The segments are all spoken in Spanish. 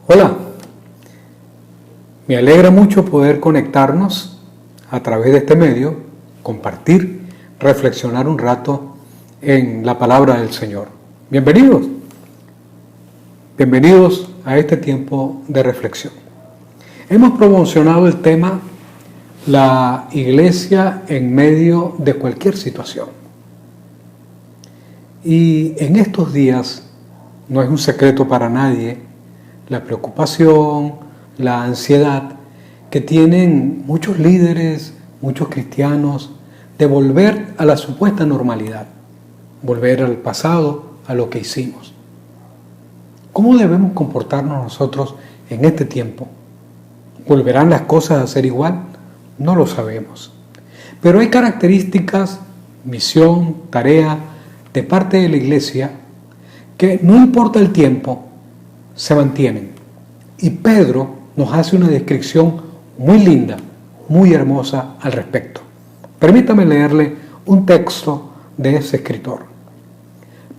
Hola, me alegra mucho poder conectarnos a través de este medio, compartir, reflexionar un rato en la palabra del Señor. Bienvenidos a este tiempo de reflexión. Hemos promocionado el tema la iglesia en medio de cualquier situación. Y en estos días no es un secreto para nadie la preocupación, la ansiedad que tienen muchos líderes, muchos cristianos, de volver a la supuesta normalidad, volver al pasado, a lo que hicimos. ¿Cómo debemos comportarnos nosotros en este tiempo? ¿Volverán las cosas a ser igual? No lo sabemos. Pero hay características, misión, tarea de parte de la iglesia que no importa el tiempo, se mantienen. Y Pedro nos hace una descripción muy linda, muy hermosa al respecto. Permítame leerle un texto de ese escritor.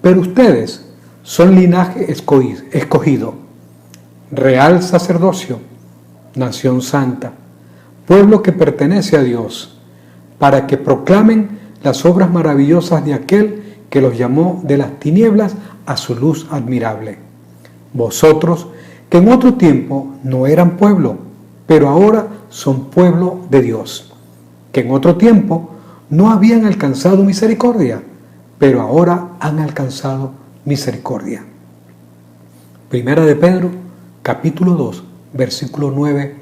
Pero ustedes son linaje escogido, real sacerdocio, nación santa, pueblo que pertenece a Dios, para que proclamen las obras maravillosas de aquel que los llamó de las tinieblas a su luz admirable. Vosotros, que en otro tiempo no eran pueblo, pero ahora son pueblo de Dios, que en otro tiempo no habían alcanzado misericordia, pero ahora han alcanzado misericordia. Primera de Pedro, capítulo 2, versículos 9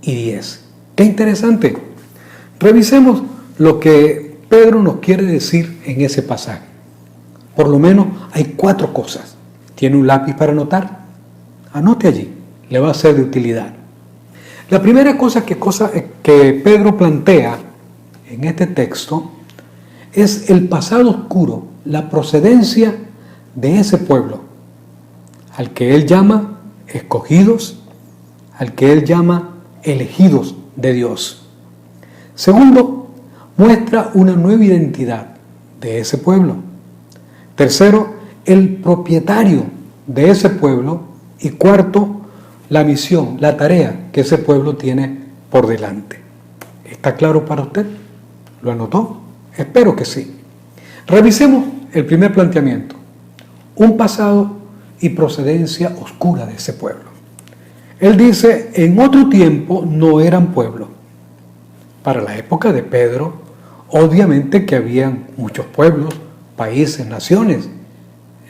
y 10. ¡Qué interesante! Revisemos lo que Pedro nos quiere decir en ese pasaje. Por lo menos hay 4 cosas. ¿Tiene un lápiz para anotar? Anote allí, le va a ser de utilidad. La primera cosa que Pedro plantea en este texto es el pasado oscuro, la procedencia de ese pueblo, al que él llama escogidos, al que él llama elegidos de Dios. Segundo, muestra una nueva identidad de ese pueblo. Tercero, el propietario de ese pueblo. Y cuarto, la misión, la tarea que ese pueblo tiene por delante. ¿Está claro para usted? ¿Lo anotó? Espero que sí. Revisemos el primer planteamiento. Un pasado y procedencia oscura de ese pueblo. Él dice, en otro tiempo no eran pueblo. Para la época de Pedro, obviamente que habían muchos pueblos, países, naciones.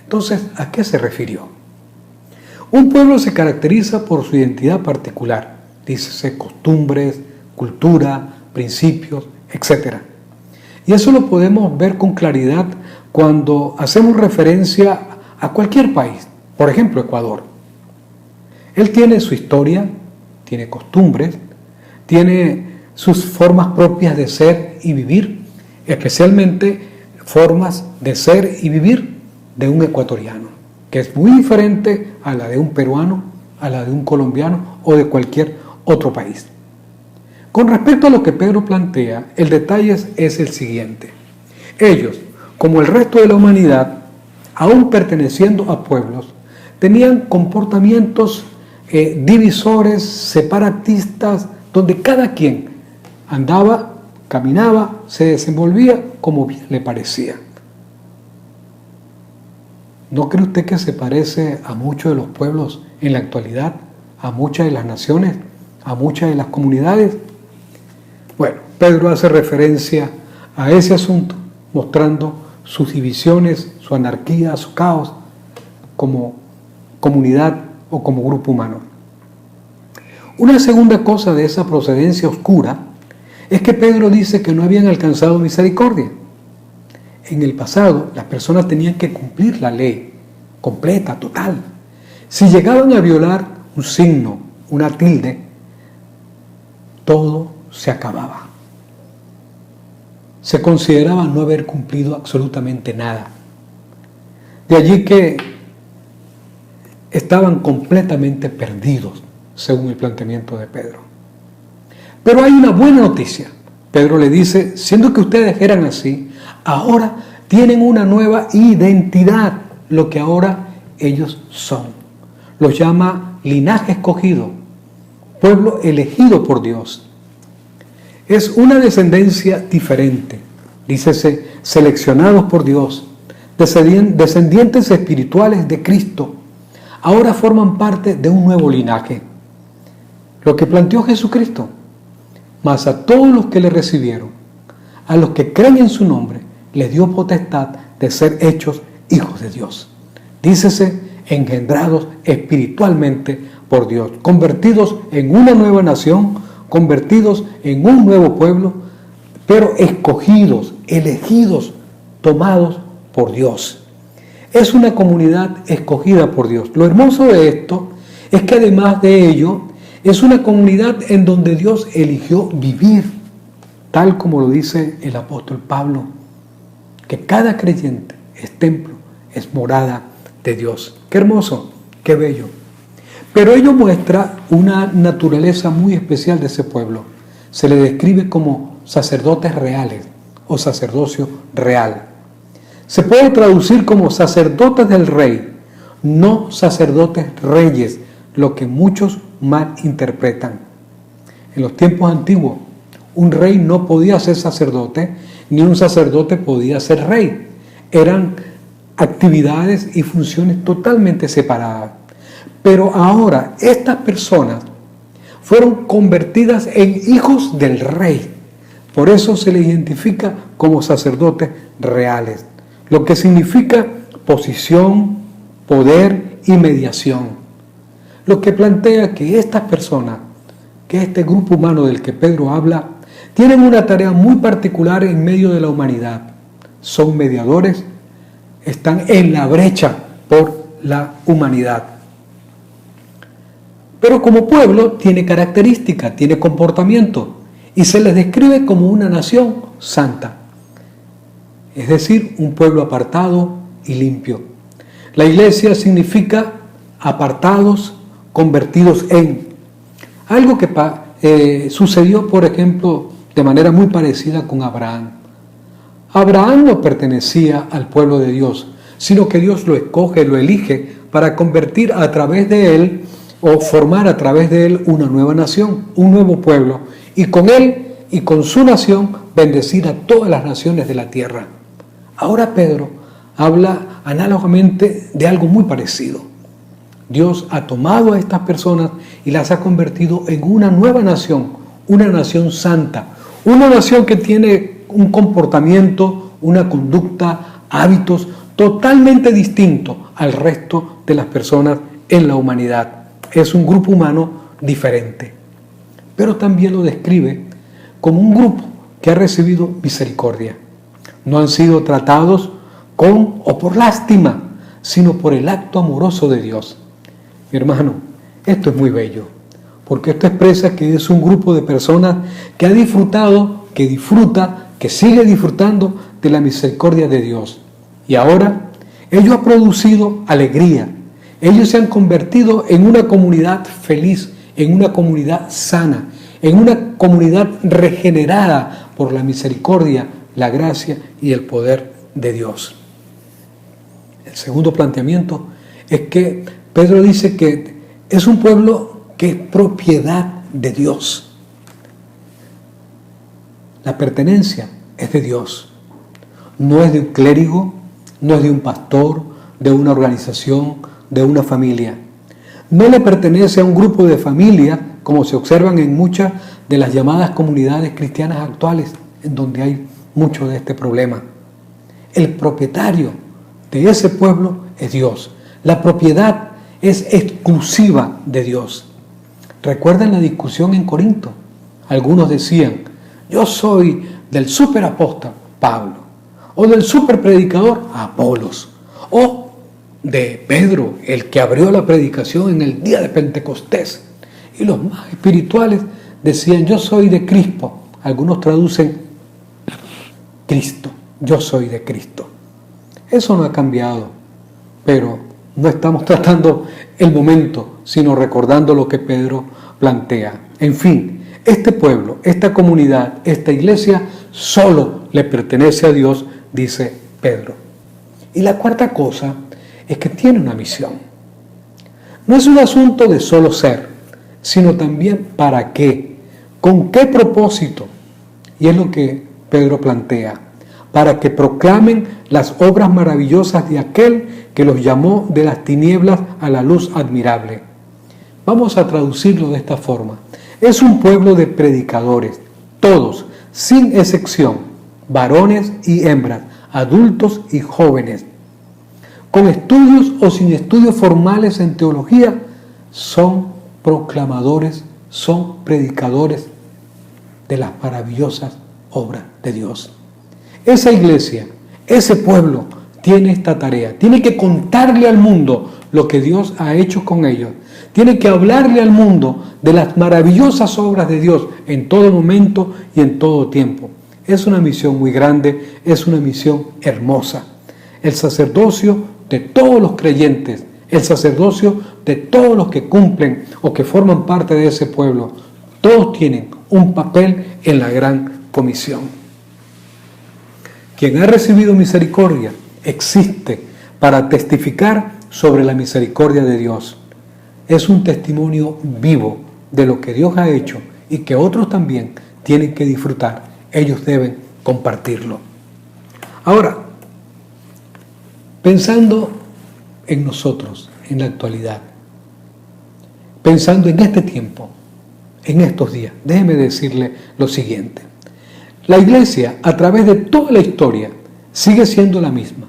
Entonces, ¿a qué se refirió? Un pueblo se caracteriza por su identidad particular, dícese costumbres, cultura, principios, etc. Y eso lo podemos ver con claridad cuando hacemos referencia a cualquier país, por ejemplo Ecuador. Él tiene su historia, tiene costumbres, tiene sus formas propias de ser y vivir, especialmente formas de ser y vivir de un ecuatoriano, que es muy diferente a la de un peruano, a la de un colombiano o de cualquier otro país. Con respecto a lo que Pedro plantea, el detalle es el siguiente. Ellos, como el resto de la humanidad, aún perteneciendo a pueblos, tenían comportamientos divisores, separatistas, donde cada quien andaba, caminaba, se desenvolvía como bien le parecía. ¿No cree usted que se parece a muchos de los pueblos en la actualidad, a muchas de las naciones, a muchas de las comunidades? Bueno, Pedro hace referencia a ese asunto, mostrando sus divisiones, su anarquía, su caos, como comunidad o como grupo humano. Una segunda cosa de esa procedencia oscura es que Pedro dice que no habían alcanzado misericordia. En el pasado, las personas tenían que cumplir la ley completa, total. Si llegaban a violar un signo, una tilde, todo se acababa. Se consideraba no haber cumplido absolutamente nada. De allí que estaban completamente perdidos, según el planteamiento de Pedro. Pero hay una buena noticia. Pedro le dice, siendo que ustedes eran así, ahora tienen una nueva identidad, lo que ahora ellos son. los llama linaje escogido, pueblo elegido por Dios. Es una descendencia diferente, dícese seleccionados por Dios, descendientes espirituales de Cristo. Ahora forman parte de un nuevo linaje, lo que planteó Jesucristo. Mas a todos los que le recibieron, a los que creen en su nombre, les dio potestad de ser hechos hijos de Dios. Dícese, engendrados espiritualmente por Dios, convertidos en una nueva nación, convertidos en un nuevo pueblo, pero escogidos, elegidos, tomados por Dios. Es una comunidad escogida por Dios. Lo hermoso de esto es que además de ello, es una comunidad en donde Dios eligió vivir, tal como lo dice el apóstol Pablo, que cada creyente es templo, es morada de Dios. Qué hermoso, qué bello. Pero ello muestra una naturaleza muy especial de ese pueblo. Se le describe como sacerdotes reales o sacerdocio real. Se puede traducir como sacerdotes del rey, no sacerdotes reyes, lo que muchos mal interpretan. En los tiempos antiguos, un rey no podía ser sacerdote, ni un sacerdote podía ser rey. Eran actividades y funciones totalmente separadas. Pero ahora estas personas fueron convertidas en hijos del rey. Por eso se les identifica como sacerdotes reales, lo que significa posición, poder y mediación. Lo que plantea que estas personas, que este grupo humano del que Pedro habla, tienen una tarea muy particular en medio de la humanidad. Son mediadores, están en la brecha por la humanidad. Pero como pueblo tiene características, tiene comportamiento y se les describe como una nación santa. Es decir, un pueblo apartado y limpio. La iglesia significa apartados, convertidos en. Algo que sucedió, por ejemplo, de manera muy parecida con Abraham. Abraham no pertenecía al pueblo de Dios, sino que Dios lo escoge, lo elige para convertir a través de él o formar a través de él una nueva nación, un nuevo pueblo, y con él y con su nación bendecir a todas las naciones de la tierra. Ahora Pedro habla análogamente de algo muy parecido. Dios ha tomado a estas personas y las ha convertido en una nueva nación, una nación santa, una nación que tiene un comportamiento, una conducta, hábitos totalmente distintos al resto de las personas en la humanidad. Es un grupo humano diferente, pero también lo describe como un grupo que ha recibido misericordia. No han sido tratados con o por lástima, sino por el acto amoroso de Dios. Mi hermano, esto es muy bello, porque esto expresa que es un grupo de personas que ha disfrutado, que disfruta, que sigue disfrutando de la misericordia de Dios. Y ahora, ello ha producido alegría. Ellos se han convertido en una comunidad feliz, en una comunidad sana, en una comunidad regenerada por la misericordia, la gracia y el poder de Dios. El segundo planteamiento es que Pedro dice que es un pueblo que es propiedad de Dios. La pertenencia es de Dios. No es de un clérigo, no es de un pastor, de una organización, de una familia. No le pertenece a un grupo de familias como se observan en muchas de las llamadas comunidades cristianas actuales, en donde hay mucho de este problema. El propietario de ese pueblo es Dios. La propiedad es exclusiva de Dios. Recuerden la discusión en Corinto. Algunos decían, yo soy del superapóstol Pablo, o del superpredicador Apolos, o de Pedro, el que abrió la predicación en el día de Pentecostés. Y los más espirituales decían, yo soy de Crispo. Algunos traducen Cristo, yo soy de Cristo. Eso no ha cambiado, pero no estamos tratando el momento, sino recordando lo que Pedro plantea. En fin, este pueblo, esta comunidad, esta iglesia, solo le pertenece a Dios, dice Pedro. Y la cuarta cosa es que tiene una misión. No es un asunto de solo ser, sino también para qué, con qué propósito. Y es lo que Pedro plantea, para que proclamen las obras maravillosas de aquel que los llamó de las tinieblas a la luz admirable. Vamos a traducirlo de esta forma. Es un pueblo de predicadores, todos, sin excepción, varones y hembras, adultos y jóvenes, con estudios o sin estudios formales en teología, son proclamadores, son predicadores de las maravillosas obras de Dios. Esa iglesia, ese pueblo tiene esta tarea, tiene que contarle al mundo lo que Dios ha hecho con ellos, tiene que hablarle al mundo de las maravillosas obras de Dios en todo momento y en todo tiempo. Es una misión muy grande, es una misión hermosa. El sacerdocio de todos los creyentes, el sacerdocio de todos los que cumplen o que forman parte de ese pueblo, todos tienen un papel en la gran comisión. Quien ha recibido misericordia existe para testificar sobre la misericordia de Dios. Es un testimonio vivo de lo que Dios ha hecho y que otros también tienen que disfrutar. Ellos deben compartirlo. Ahora, pensando en nosotros, en la actualidad, pensando en este tiempo, en estos días, déjeme decirle lo siguiente. La iglesia, a través de toda la historia, sigue siendo la misma.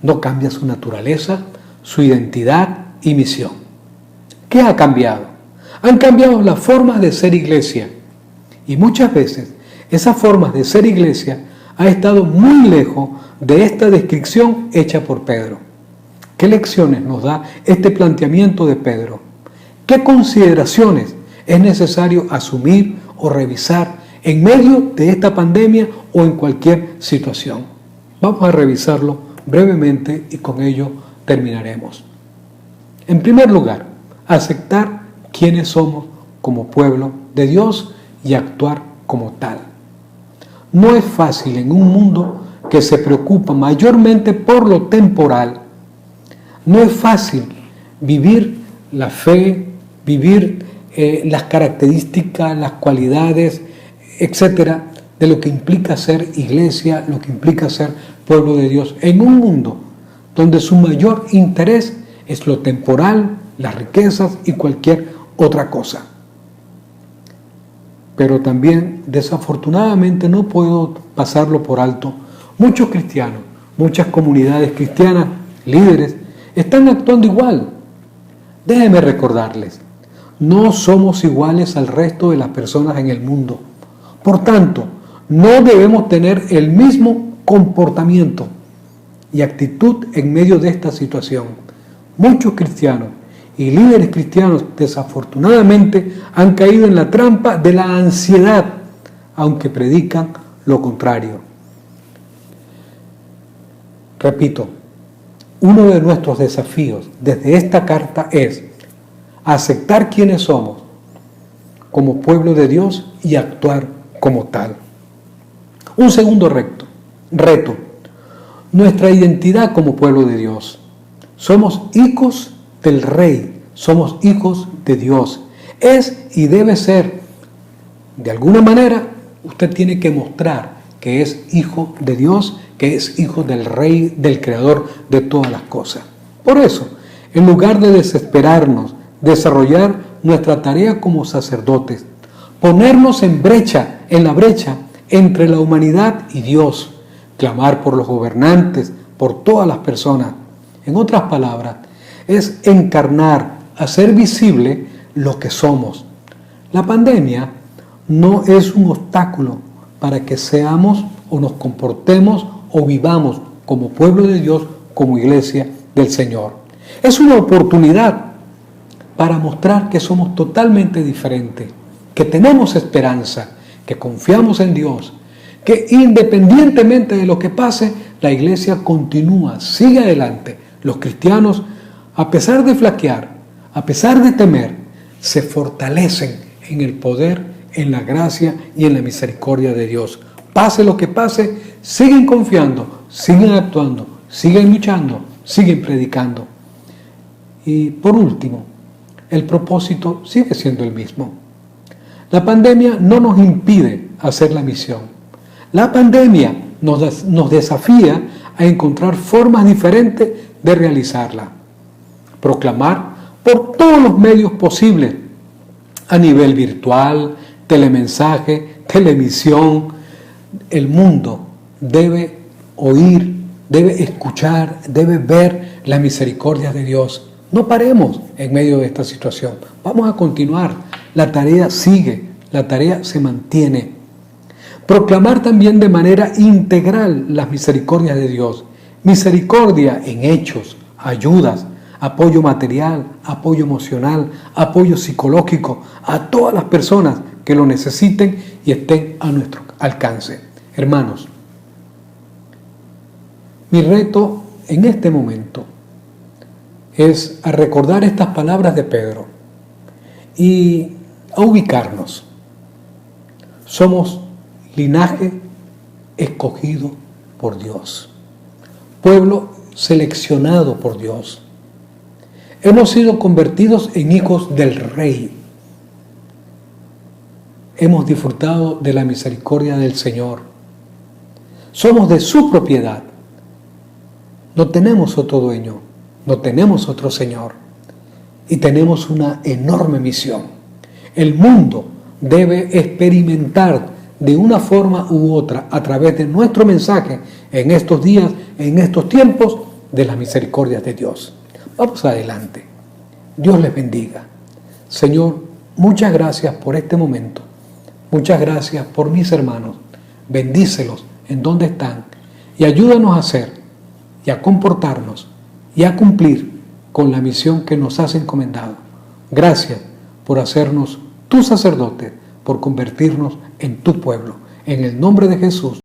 No cambia su naturaleza, su identidad y misión. ¿Qué ha cambiado? Han cambiado las formas de ser iglesia. Y muchas veces esas formas de ser iglesia han estado muy lejos de esta descripción hecha por Pedro. ¿Qué lecciones nos da este planteamiento de Pedro? ¿Qué consideraciones es necesario asumir o revisar en medio de esta pandemia o en cualquier situación? Vamos a revisarlo brevemente y con ello terminaremos. En primer lugar, aceptar quiénes somos como pueblo de Dios y actuar como tal. No es fácil en un mundo que se preocupa mayormente por lo temporal. No es fácil vivir la fe, vivir las características, las cualidades, etcétera, de lo que implica ser iglesia, lo que implica ser pueblo de Dios, en un mundo donde su mayor interés es lo temporal, las riquezas y cualquier otra cosa. Pero también, desafortunadamente, no puedo pasarlo por alto. Muchos cristianos, muchas comunidades cristianas, líderes, están actuando igual. Déjenme recordarles, no somos iguales al resto de las personas en el mundo. Por tanto, no debemos tener el mismo comportamiento y actitud en medio de esta situación. Muchos cristianos y líderes cristianos desafortunadamente han caído en la trampa de la ansiedad, aunque predican lo contrario. Repito, uno de nuestros desafíos desde esta carta es aceptar quiénes somos como pueblo de Dios y actuar como tal. Un segundo reto, nuestra identidad como pueblo de Dios. Somos hijos del Rey, somos hijos de Dios. Es y debe ser, de alguna manera, usted tiene que mostrar que es hijo de Dios, que es hijo del Rey, del Creador de todas las cosas. Por eso, en lugar de desesperarnos, desarrollar nuestra tarea como sacerdotes, ponernos en la brecha entre la humanidad y Dios, clamar por los gobernantes, por todas las personas. En otras palabras, es encarnar, hacer visible lo que somos. La pandemia no es un obstáculo para que seamos o nos comportemos o vivamos como pueblo de Dios, como iglesia del Señor. Es una oportunidad para mostrar que somos totalmente diferentes, que tenemos esperanza, que confiamos en Dios, que independientemente de lo que pase, la iglesia continúa, sigue adelante. Los cristianos, a pesar de flaquear, a pesar de temer, se fortalecen en el poder, en la gracia y en la misericordia de Dios. Pase lo que pase, siguen confiando, siguen actuando, siguen luchando, siguen predicando. Y por último, el propósito sigue siendo el mismo. La pandemia no nos impide hacer la misión. La pandemia nos desafía a encontrar formas diferentes de realizarla. Proclamar por todos los medios posibles, a nivel virtual, telemensaje, televisión. El mundo debe oír, debe escuchar, debe ver la misericordia de Dios. No paremos en medio de esta situación. Vamos a continuar. La tarea sigue, la tarea se mantiene. Proclamar también de manera integral las misericordias de Dios. Misericordia en hechos, ayudas, apoyo material, apoyo emocional, apoyo psicológico a todas las personas que lo necesiten y estén a nuestro alcance. Hermanos, mi reto en este momento es a recordar estas palabras de Pedro y a ubicarnos. Somos linaje escogido por Dios, pueblo seleccionado por Dios. Hemos sido convertidos en hijos del Rey. Hemos disfrutado de la misericordia del Señor. Somos de su propiedad. No tenemos otro dueño, no tenemos otro Señor. Y tenemos una enorme misión. El mundo debe experimentar de una forma u otra, a través de nuestro mensaje en estos días, en estos tiempos, de las misericordias de Dios. Vamos adelante. Dios les bendiga. Señor, muchas gracias por este momento. Muchas gracias por mis hermanos. Bendícelos en donde están y ayúdanos a hacer y a comportarnos y a cumplir con la misión que nos has encomendado. Gracias por hacernos tus sacerdotes, por convertirnos en tu pueblo. En el nombre de Jesús